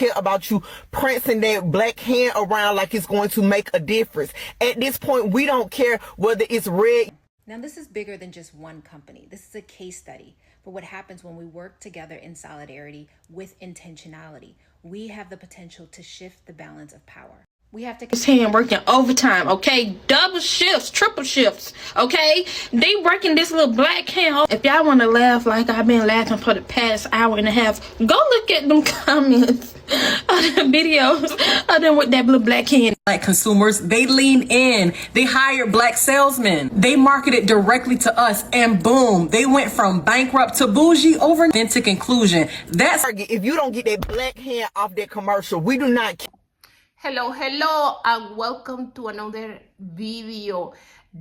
Care about you prancing that black hand around like it's going to make a difference. At this point, we don't care whether it's red. Now, this is bigger than just one company. This is a case study for what happens when we work together in solidarity with intentionality. We have the potential to shift the balance of power. We have to his hand working overtime, okay? Double shifts, triple shifts, okay? They working this little black hand. If y'all want to laugh like I've been laughing for the past hour and a half, go look at them comments of the videos of them with that little black hand. Black consumers, they lean in. They hire black salesmen. They market it directly to us, and boom, they went from bankrupt to bougie overnight to conclusion. That's If you don't get that black hand off that commercial, we do not care. Hello, and welcome to another video.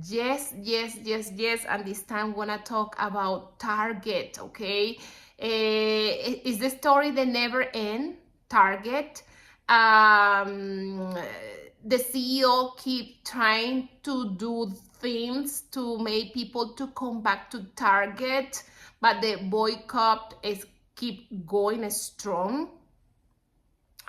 Yes, and this time we're gonna talk about Target, okay? Is the story that never end? Target. The CEO keep trying to do things to make people to come back to Target, but the boycott is keep going strong,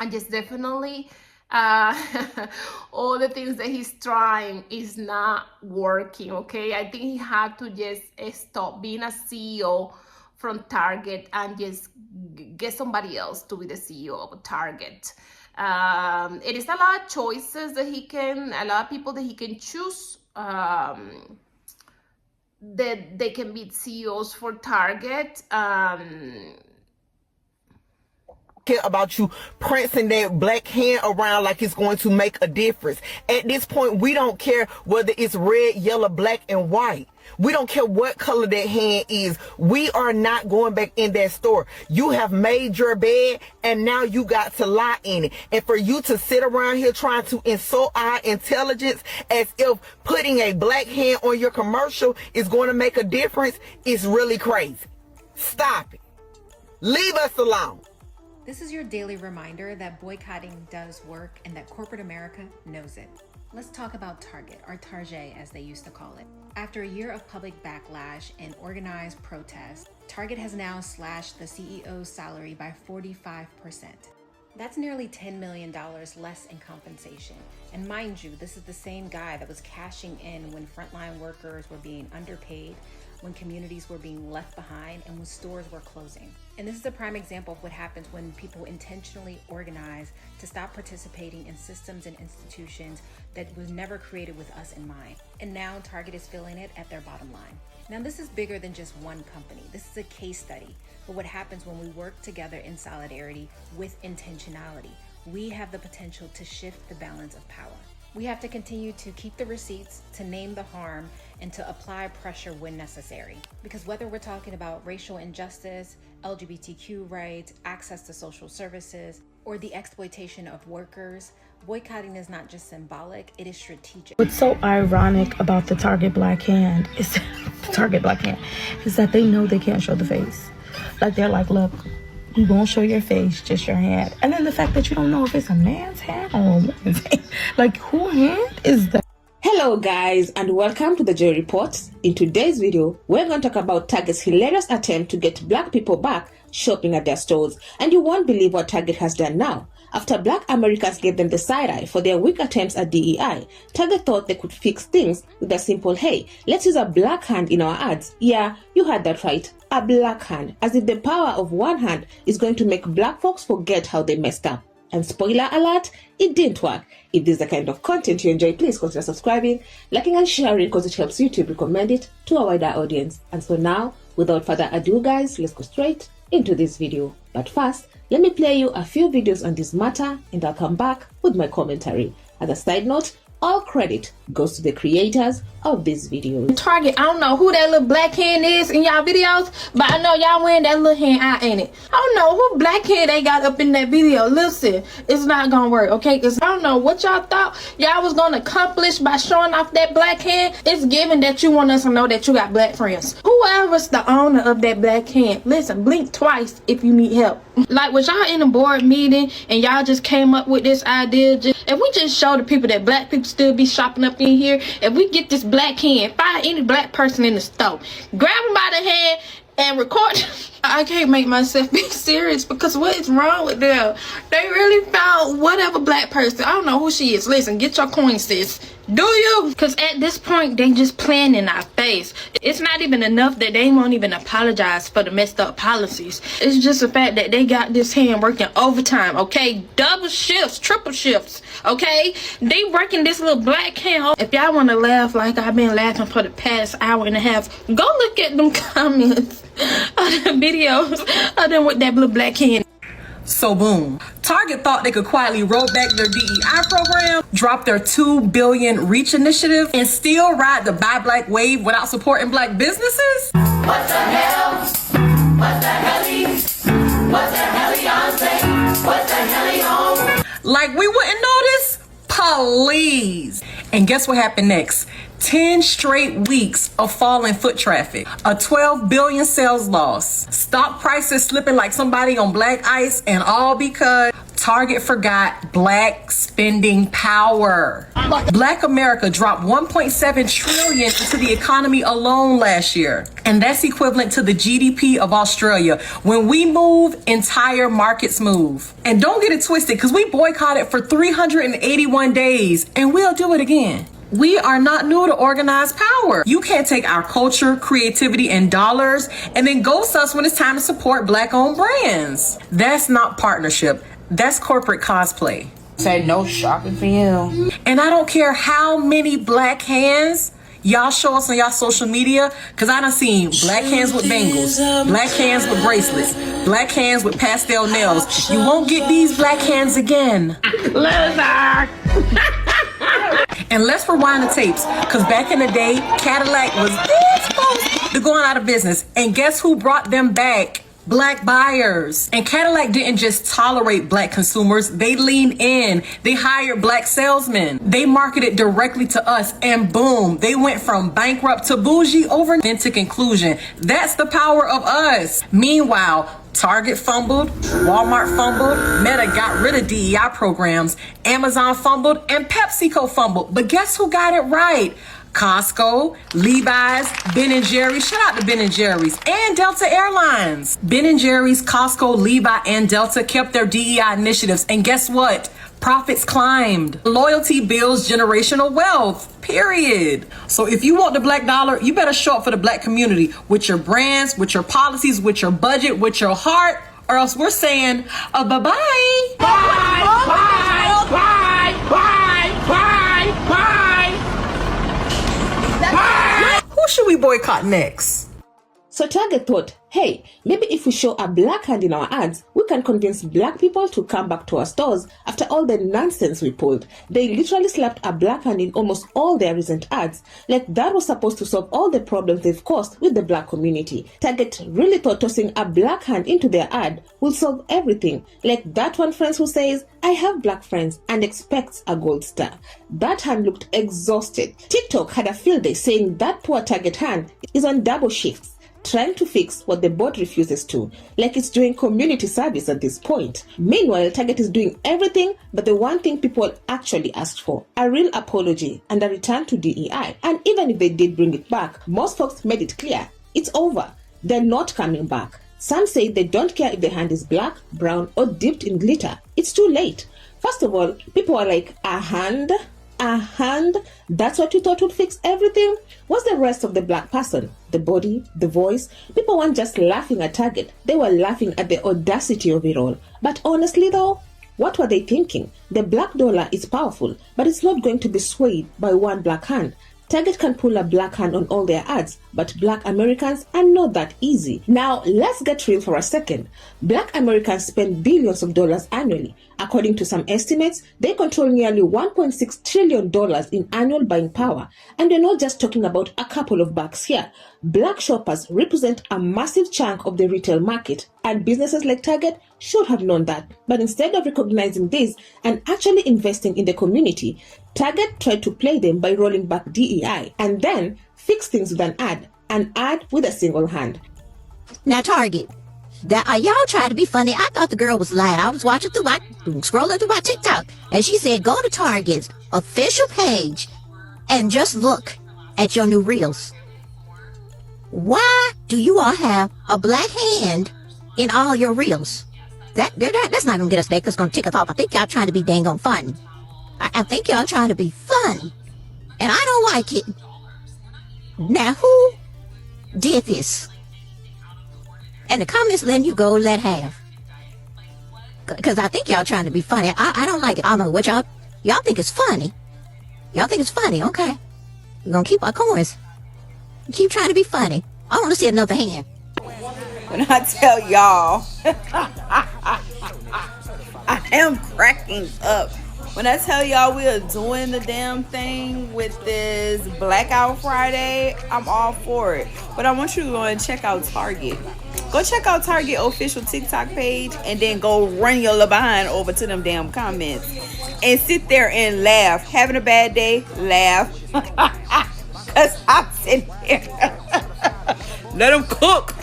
and just definitely all the things that he's trying is not working, okay? I think he had to just stop being a CEO from Target and just get somebody else to be the CEO of Target. It is a lot of choices that a lot of people that he can choose, that they can be CEOs for Target. Care about you prancing that black hand around like it's going to make a difference. At this point, we don't care whether it's red, yellow, black, and white. We don't care what color that hand is. We are not going back in that store. You have made your bed and now you got to lie in it. And for you to sit around here trying to insult our intelligence as if putting a black hand on your commercial is going to make a difference is really crazy. Stop it. Leave us alone. This is your daily reminder that boycotting does work and that corporate America knows it. Let's talk about Target, or Target as they used to call it. After a year of public backlash and organized protests, Target has now slashed the CEO's salary by 45%. That's nearly $10 million less in compensation. And mind you, this is the same guy that was cashing in when frontline workers were being underpaid, when communities were being left behind, and when stores were closing. And this is a prime example of what happens when people intentionally organize to stop participating in systems and institutions that was never created with us in mind. And now Target is feeling it at their bottom line. Now, this is bigger than just one company. This is a case study for what happens when we work together in solidarity with intentionality. We have the potential to shift the balance of power. We have to continue to keep the receipts, to name the harm, and to apply pressure when necessary. Because whether we're talking about racial injustice, LGBTQ rights, access to social services, or the exploitation of workers, boycotting is not just symbolic, it is strategic. What's so ironic about the Target black hand is that they know they can't show the face. Like, they're like, look, you won't show your face, just your hand. And then the fact that you don't know if it's a man's hand or a woman's hand. Like, whose hand is that? Hello guys, and welcome to the Joy Report. In today's video, we're going to talk about Target's hilarious attempt to get black people back shopping at their stores. And you won't believe what Target has done now. After black Americans gave them the side-eye for their weak attempts at DEI, Target thought they could fix things with a simple, hey, let's use a black hand in our ads. Yeah, you heard that right, a black hand. As if the power of one hand is going to make black folks forget how they messed up. And spoiler alert, it didn't work. If this is the kind of content you enjoy, please consider subscribing, liking and sharing, because it helps YouTube recommend it to a wider audience. And so now, without further ado guys, let's go straight into this video. But first, let me play you a few videos on this matter and I'll come back with my commentary. As a side note, all credit goes to the creators of this video. Target, I don't know who that little black hand is in y'all videos, but I know y'all wearing that little hand out in it. I don't know who black hand they got up in that video. Listen, it's not gonna work, okay? Because I don't know what y'all thought y'all was gonna accomplish by showing off that black hand. It's given that you want us to know that you got black friends. Whoever's the owner of that black hand, listen, blink twice if you need help. Like, was y'all in a board meeting and y'all just came up with this idea? If we just show the people that black people still be shopping up in here, if we get this black hand, find any black person in the store, grab them by the hand and record I can't make myself be serious because what is wrong with them? They really found whatever black person. I don't know who she is. Listen, get your coin, sis. Do you? Because at this point, they just playing in our face. It's not even enough that they won't even apologize for the messed up policies. It's just the fact that they got this hand working overtime, okay? Double shifts, triple shifts, okay? They working this little black hand. If y'all want to laugh like I've been laughing for the past hour and a half, go look at them comments of the videos of them with that little black hand. So boom, Target thought they could quietly roll back their DEI program, drop their $2 billion reach initiative, and still ride the buy black wave without supporting black businesses? What the hell? What the hell? What the hell, Beyonce? What the hell, on? Like we wouldn't notice? Please. And guess what happened next? 10 straight weeks of falling foot traffic, a 12 billion sales loss, stock prices slipping like somebody on black ice, and all because Target forgot black spending power. Black America dropped 1.7 trillion into the economy alone last year. And that's equivalent to the GDP of Australia. When we move, entire markets move. And don't get it twisted, because we boycotted for 381 days, and we'll do it again. We are not new to organized power. You can't take our culture, creativity, and dollars and then ghost us when it's time to support black-owned brands. That's not partnership. That's corporate cosplay. Say no shopping for you. And I don't care how many black hands y'all show us on y'all social media, because I done seen black hands with bangles, black hands with bracelets, black hands with pastel nails. You won't get these black hands again. Loser! And let's rewind the tapes, because back in the day, Cadillac was this close to going out of business. And guess who brought them back? Black buyers. And Cadillac didn't just tolerate black consumers, they leaned in. They hired black salesmen. They marketed directly to us, and boom, they went from bankrupt to bougie over authentic inclusion. That's the power of us. Meanwhile, Target fumbled, Walmart fumbled, Meta got rid of DEI programs, Amazon fumbled, and PepsiCo fumbled. But guess who got it right? Costco, Levi's, Ben & Jerry's, shout out to Ben & Jerry's, and Delta Airlines. Ben & Jerry's, Costco, Levi, and Delta kept their DEI initiatives, and guess what? Profits climbed. Loyalty builds generational wealth, period. So if you want the black dollar, you better show up for the black community with your brands, with your policies, with your budget, with your heart, or else we're saying bye-bye. Bye, bye, bye, bye, bye, bye. Who should we boycott next? So Target thought, hey, maybe if we show a black hand in our ads, we can convince black people to come back to our stores after all the nonsense we pulled. They literally slapped a black hand in almost all their recent ads, like that was supposed to solve all the problems they've caused with the black community. Target really thought tossing a black hand into their ad will solve everything, like that one friend who says, I have black friends, and expects a gold star. That hand looked exhausted. TikTok had a field day saying that poor Target hand is on double shifts, trying to fix what the board refuses to, like it's doing community service at this point. Meanwhile, Target is doing everything but the one thing people actually asked for, a real apology and a return to DEI. And even if they did bring it back, most folks made it clear, it's over. They're not coming back. Some say they don't care if the hand is black, brown, or dipped in glitter. It's too late. First of all, people are like, a hand? A hand? That's what you thought would fix everything? What's the rest of the black person? The body, the voice? People weren't just laughing at Target. They were laughing at the audacity of it all. But honestly though, what were they thinking? The black dollar is powerful, but it's not going to be swayed by one black hand. Target can pull a black hand on all their ads, but black Americans are not that easy. Now, let's get real for a second. Black Americans spend billions of dollars annually. According to some estimates, they control nearly $1.6 trillion in annual buying power. And we're not just talking about a couple of bucks here. Black shoppers represent a massive chunk of the retail market, and businesses like Target should have known that. But instead of recognizing this and actually investing in the community, Target tried to play them by rolling back DEI and then fix things with an ad with a single hand. Now, Target, y'all tried to be funny. I thought the girl was lying. I was watching scrolling through my TikTok, and she said, go to Target's official page and just look at your new reels. why do you all have a black hand in all your reels? That's not gonna get us there, 'cause it's gonna tick us off. I think y'all trying to be dang on fun. I think y'all trying to be fun, and I don't like it. Now, who did this? And the comments letting you go let have. Because I think y'all trying to be funny. I don't like it. I don't know what y'all think it's funny. Y'all think it's funny, okay. We're gonna keep our coins. Keep trying to be funny. I want to see another hand. When I tell y'all, I am cracking up. When I tell y'all we are doing the damn thing with this Blackout Friday, I'm all for it. But I want you to go and check out Target. Go check out Target official TikTok page and then go run your little behind over to them damn comments. And sit there and laugh. Having a bad day, laugh. Because I'm sitting here. Let them cook.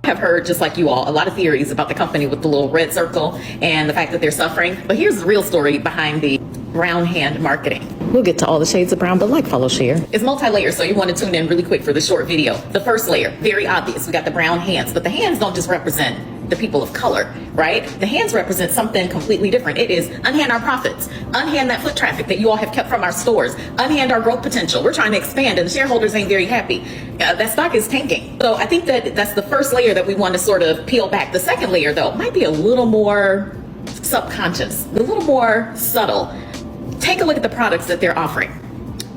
Have heard, just like you all, a lot of theories about the company with the little red circle and the fact that they're suffering. But here's the real story behind the brown hand marketing. We'll get to all the shades of brown, but like, follow, share. It's multi-layer, so you want to tune in really quick for the short video. The first layer, very obvious. We got the brown hands, but the hands don't just represent the people of color, right? The hands represent something completely different. It is unhand our profits, unhand that foot traffic that you all have kept from our stores, unhand our growth potential. We're trying to expand and the shareholders ain't very happy. That stock is tanking. So I think that that's the first layer that we want to sort of peel back. The second layer, though, might be a little more subconscious, a little more subtle. Take a look at the products that they're offering.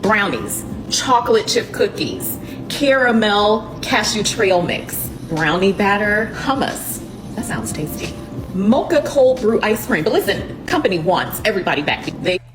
Brownies, chocolate chip cookies, caramel cashew trail mix, brownie batter hummus. That sounds tasty. Mocha cold brew ice cream. But listen, company wants everybody back.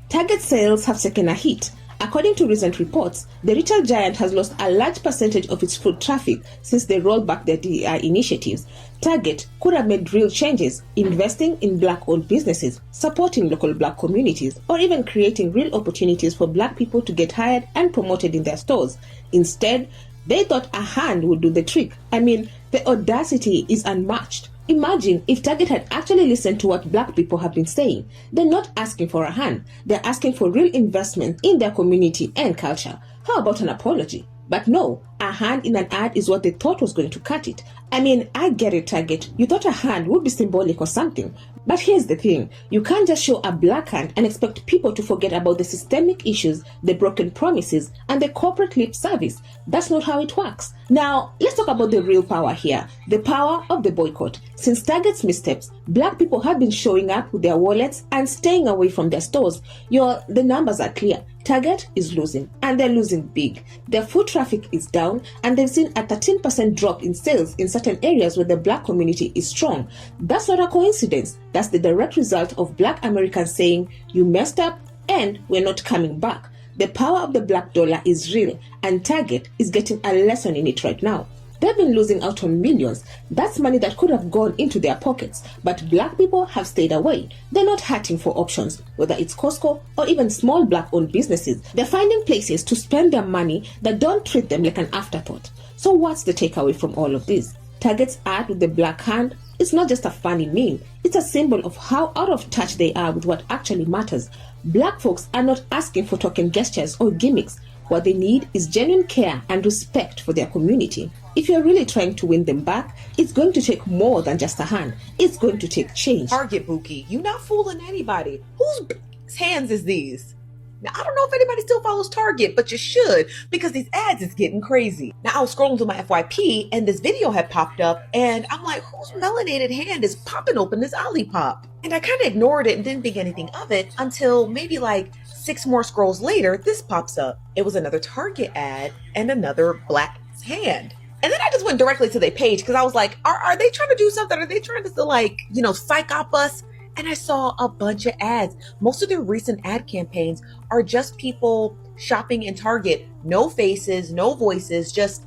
Target sales have taken a hit. According to recent reports, the retail giant has lost a large percentage of its foot traffic since they rolled back their DEI initiatives. Target could have made real changes, investing in black-owned businesses, supporting local black communities, or even creating real opportunities for black people to get hired and promoted in their stores. Instead, they thought a hand would do the trick. I mean, the audacity is unmatched. Imagine if Target had actually listened to what black people have been saying. They're not asking for a hand. They're asking for real investment in their community and culture. How about an apology? But no, a hand in an ad is what they thought was going to cut it. I mean, I get it, Target. You thought a hand would be symbolic or something. But here's the thing. You can't just show a black hand and expect people to forget about the systemic issues, the broken promises, and the corporate lip service. That's not how it works. Now, let's talk about the real power here. The power of the boycott. Since Target's missteps, black people have been showing up with their wallets and staying away from their stores. The numbers are clear. Target is losing, and they're losing big. Their foot traffic is down, and they've seen a 13% drop in sales in certain areas where the black community is strong. That's not a coincidence. That's the direct result of black Americans saying, you messed up, and we're not coming back. The power of the black dollar is real, and Target is getting a lesson in it right now. They've been losing out on millions. That's money that could have gone into their pockets, but black people have stayed away. They're not hunting for options, whether it's Costco or even small black-owned businesses. They're finding places to spend their money that don't treat them like an afterthought. So what's the takeaway from all of this? Target's ad with the black hand is not just a funny meme. It's a symbol of how out of touch they are with what actually matters. Black folks are not asking for token gestures or gimmicks. What they need is genuine care and respect for their community. If you're really trying to win them back, it's going to take more than just a hand. It's going to take change. Target, Buki, you not fooling anybody. Whose hands is these? Now, I don't know if anybody still follows Target, but you should, because these ads is getting crazy. Now, I was scrolling through my FYP, and this video had popped up, and I'm like, whose melanated hand is popping open this Olipop? And I kind of ignored it and didn't think anything of it until maybe like 6 more scrolls later, this pops up. It was another Target ad and another black hand. And then I just went directly to their page because I was like, are they trying to do something? Are they trying to like, psych up us? And I saw a bunch of ads. Most of their recent ad campaigns are just people shopping in Target. No faces, no voices, just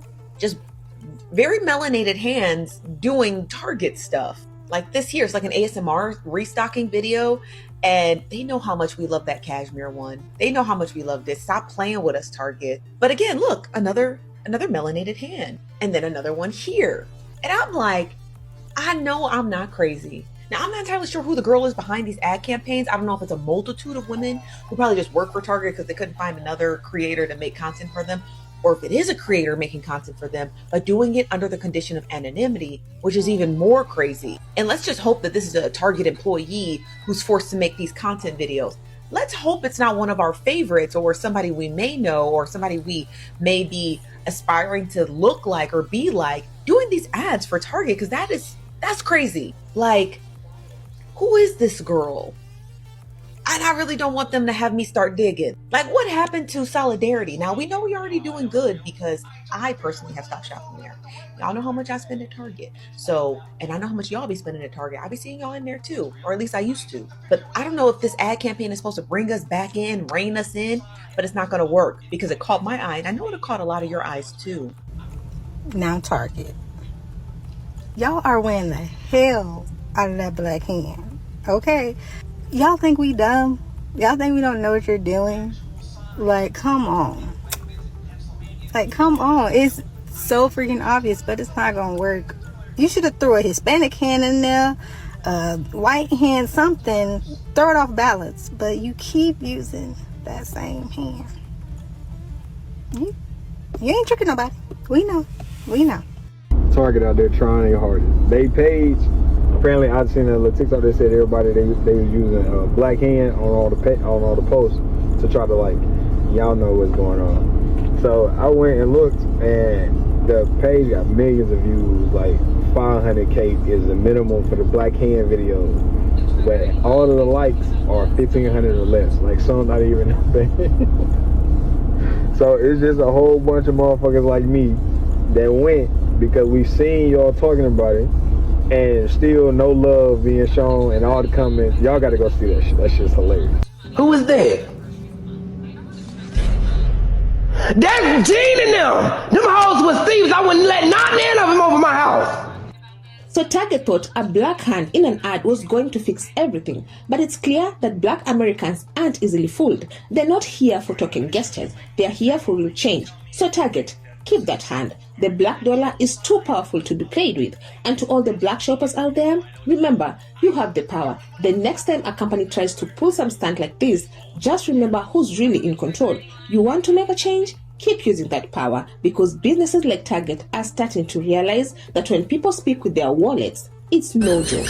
very melanated hands doing Target stuff. Like this here, it's like an ASMR restocking video. And they know how much we love that cashmere one. They know how much we love this. Stop playing with us, Target. But again, look, another melanated hand. And then another one here. And I'm like, I know I'm not crazy. Now, I'm not entirely sure who the girl is behind these ad campaigns. I don't know if it's a multitude of women who probably just work for Target because they couldn't find another creator to make content for them, or if it is a creator making content for them, but doing it under the condition of anonymity, which is even more crazy. And let's just hope that this is a Target employee who's forced to make these content videos. Let's hope it's not one of our favorites or somebody we may know or somebody we may be aspiring to look like or be like doing these ads for Target, because that's crazy. Like, who is this girl? And I really don't want them to have me start digging. Like, what happened to solidarity? Now, we know we're already doing good because I personally have stopped shopping there. Y'all know how much I spend at Target. So, and I know how much y'all be spending at Target. I be seeing y'all in there too, or at least I used to. But I don't know if this ad campaign is supposed to bring us back in, rein us in, but it's not going to work because it caught my eye. And I know it caught a lot of your eyes too. Now, Target, y'all are wearing the hell out of that black hand. Okay, y'all think we dumb? Y'all think we don't know what you're doing? Like, come on. Like, come on. It's so freaking obvious, but it's not gonna work. You should have threw a Hispanic hand in there, a white hand, something. Throw it off balance. But you keep using that same hand. You ain't tricking nobody. We know. We know. Target out there trying their hardest. They page. Apparently, I've seen a little TikTok that said everybody they was using black hand on all the posts to try to, like, y'all know what's going on. So I went and looked, and the page got millions of views. Like 500K is the minimum for the black hand videos, but all of the likes are 1,500 or less. Like, some not even a thing. So it's just a whole bunch of motherfuckers like me that went because we seen y'all talking about it. And still no love being shown and all the comments. Y'all gotta go see that shit. That shit's hilarious. Who is that? That's Gene and them! Them hoes was thieves. I wouldn't let not none of them over my house. So Target thought a black hand in an ad was going to fix everything. But it's clear that black Americans aren't easily fooled. They're not here for token gestures. They're here for real change. So Target, keep that hand. The black dollar is too powerful to be played with. And to all the black shoppers out there, remember, you have the power. The next time a company tries to pull some stunt like this, just remember who's really in control. You want to make a change? Keep using that power, because businesses like Target are starting to realize that when people speak with their wallets, it's no joke.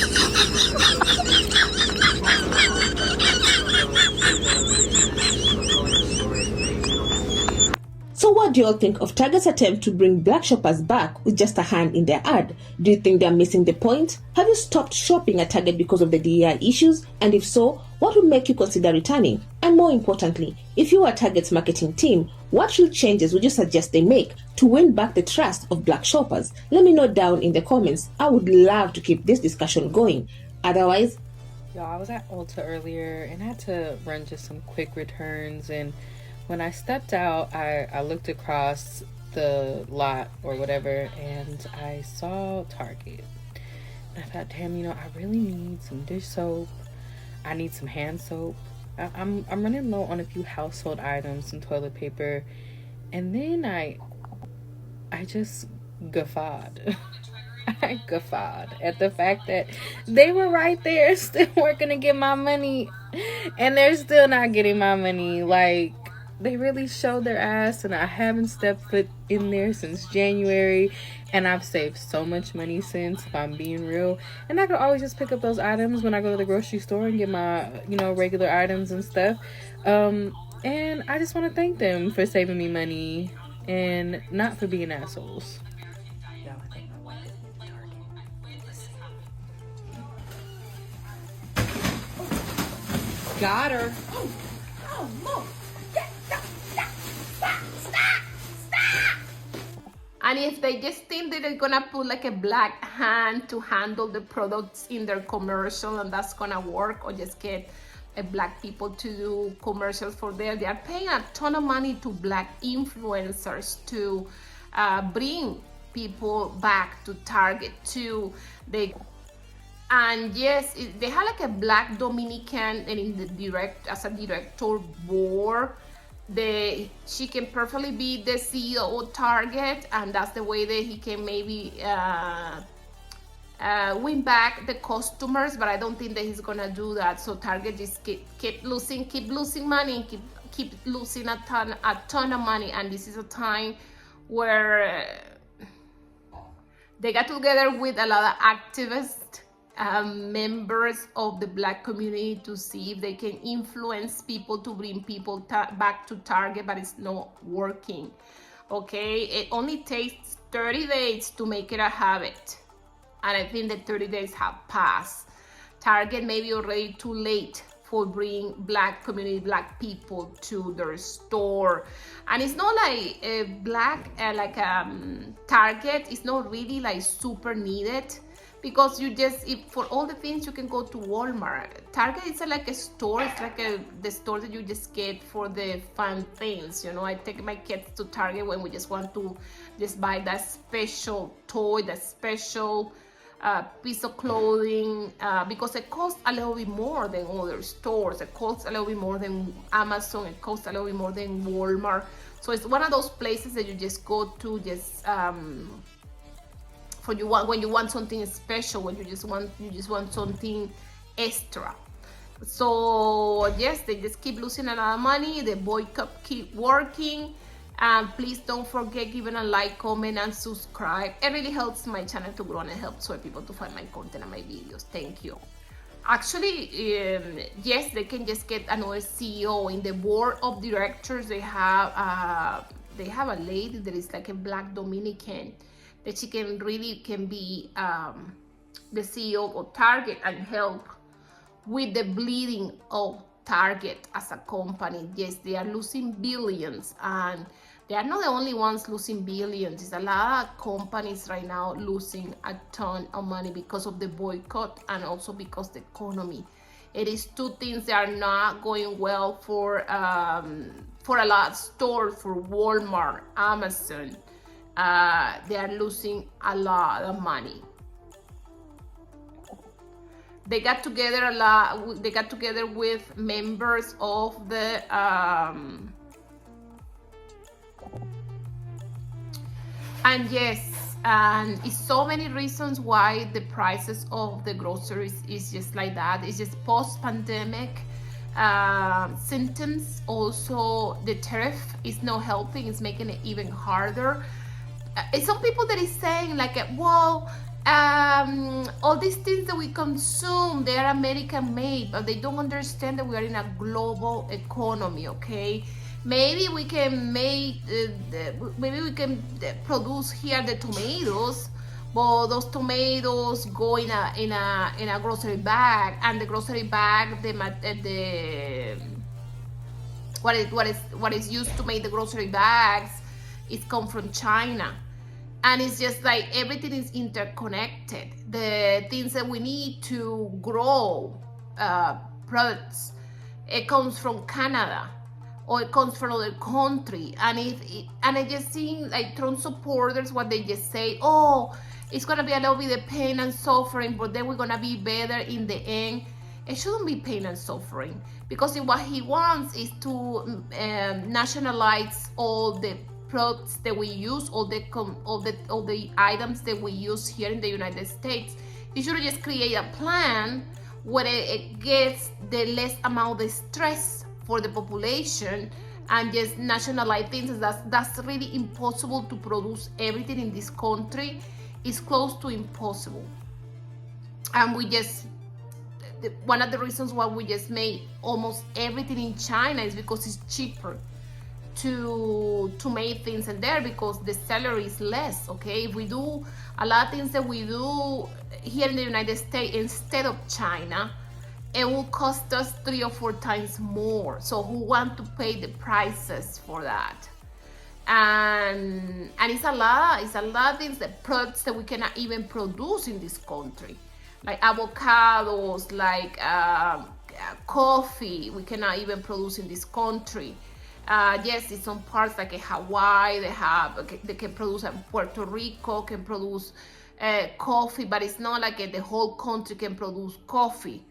So what do you all think of Target's attempt to bring black shoppers back with just a hand in their ad? Do you think they're missing the point? Have you stopped shopping at Target because of the DEI issues? And if so, what would make you consider returning? And more importantly, if you are Target's marketing team, what real changes would you suggest they make to win back the trust of black shoppers? Let me know down in the comments. I would love to keep this discussion going. Otherwise, y'all, I was at Ulta earlier and I had to run just some quick returns, and when I stepped out, I looked across the lot or whatever, and I saw Target. And I thought, damn, I really need some dish soap. I need some hand soap. I'm running low on a few household items, some toilet paper, and then I just guffawed. I guffawed at the fact that they were right there, still weren't gonna get my money, and they're still not getting my money. Like, they really showed their ass, and I haven't stepped foot in there since January, and I've saved so much money since, if I'm being real. And I could always just pick up those items when I go to the grocery store and get my, regular items and stuff. And I just want to thank them for saving me money and not for being assholes. Yo, I think my wife is into Target. Let's see. Got her. Oh, no. And if they just think that they're gonna put like a black hand to handle the products in their commercial and that's gonna work, or just get black people to do commercials for them, they are paying a ton of money to black influencers to bring people back to Target too. And yes, they have like a black Dominican, and in the as a director board, she can perfectly be the CEO of Target, and that's the way that he can maybe win back the customers, but I don't think that he's gonna do that. So Target just keep losing money, keep losing a ton of money, and this is a time where they got together with a lot of activists, members of the Black community, to see if they can influence people to bring people back to Target, but it's not working. Okay, it only takes 30 days to make it a habit. And I think the 30 days have passed. Target may be already too late for bringing Black community, Black people to their store. And it's not like Target is not really like super needed, because you just, for all the things you can go to Walmart. Target is like a store. It's like the store that you just get for the fun things. You know, I take my kids to Target when we just want to just buy that special toy, that special piece of clothing, because it costs a little bit more than other stores. It costs a little bit more than Amazon. It costs a little bit more than Walmart. So it's one of those places that you just go to just when you want something special, when you just want something extra. So yes, they just keep losing a lot of money. The boycott keep working. And please don't forget giving a like, comment, and subscribe. It really helps my channel to grow and it helps other people to find my content and my videos. Thank you. Actually, yes, they can just get another CEO in the board of directors. They have a lady that is like a Black Dominican, that she can be the CEO of Target and help with the bleeding of Target as a company. Yes, they are losing billions, and they are not the only ones losing billions. It's a lot of companies right now losing a ton of money because of the boycott and also because the economy. It is two things that are not going well for a lot of stores, for Walmart, Amazon. They are losing a lot of money. They got together they got together with members of the and yes, and it's so many reasons why the prices of the groceries is just like that. It's just post-pandemic symptoms. Also, the tariff is not helping. It's making it even harder. Some people that is saying like, well, all these things that we consume, they are American made, but they don't understand that we are in a global economy. Okay, maybe we can produce here the tomatoes, but those tomatoes go in a grocery bag, and the grocery bag, what is used to make the grocery bags, is come from China. And it's just like everything is interconnected. The things that we need to grow products, it comes from Canada or it comes from other country. And I just see like Trump supporters, what they just say, oh, it's gonna be a little bit of pain and suffering, but then we're gonna be better in the end. It shouldn't be pain and suffering, because what he wants is to nationalize all the products that we use, all the items that we use here in the United States. You should just create a plan where it gets the less amount of stress for the population, and just nationalize things. That's really impossible to produce everything in this country. It's close to impossible. And one of the reasons why we just made almost everything in China is because it's cheaper to make things in there, because the salary is less. Okay, if we do a lot of things that we do here in the United States instead of China, it will cost us 3 or 4 times more. So who want to pay the prices for that? And it's a lot of things, the products that we cannot even produce in this country, like avocados, like coffee, we cannot even produce in this country. Yes, in some parts like in Hawaii, they can produce, Puerto Rico can produce coffee, but it's not like the whole country can produce coffee.